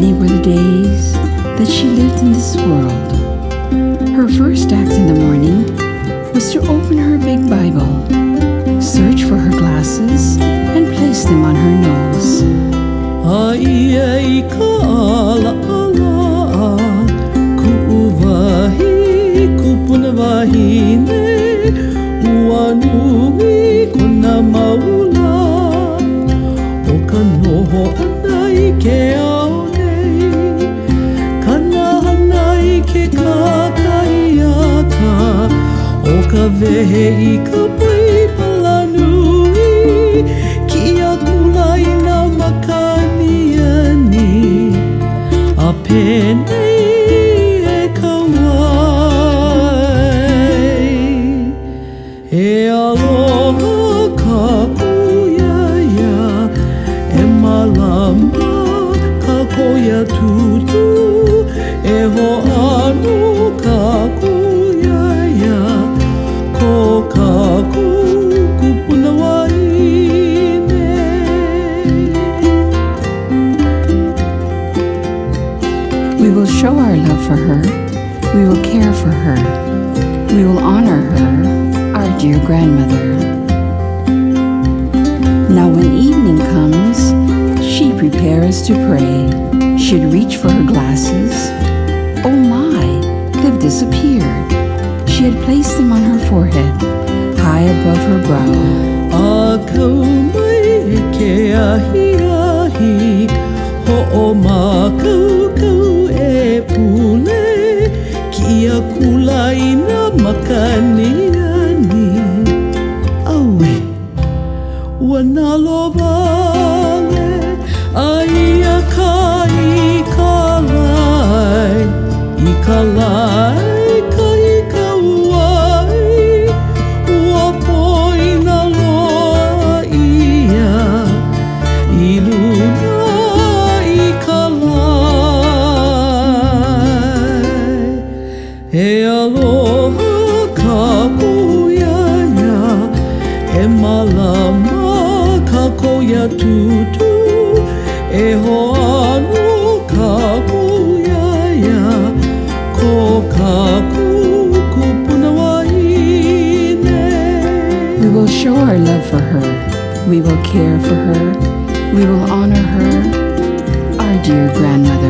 Many were the days that she lived in this world. Her first act in the morning was to open her big Bible, search for her glasses, and place them on her nose. Ai ka ala kuwahi kupuna wahine uanui kona maula o ka noho anai ke ao nei kana hanai ke kakaiaka o ka wehe I ka paipala nui kia kulai na makaniani a penei e ka wai e aloha ka kuiaia e malama ka koia tutu e ho anu ka kuiaia ko ka kupuna waine. We will show our love for her. We will care for her. We will honor her, our dear grandmother. Now when evening comes, she prepares to pray. She'd reach for her glasses. Oh my, they've disappeared. She had placed them on her forehead, high above her brow. A kau mai e ke ahi ahi ho o ma kau e pule kia kulai na makaniani aue wana lo vale ai a ka i ka lai ka I ka uai ua poina loa ia I luna I ka lai e aloha ka kuiaia e malama ka koia tutu e ho anu ka kuiaia ko ka kupuna waine. We will show our love for her. We will care for her. We will honor her, our dear grandmother.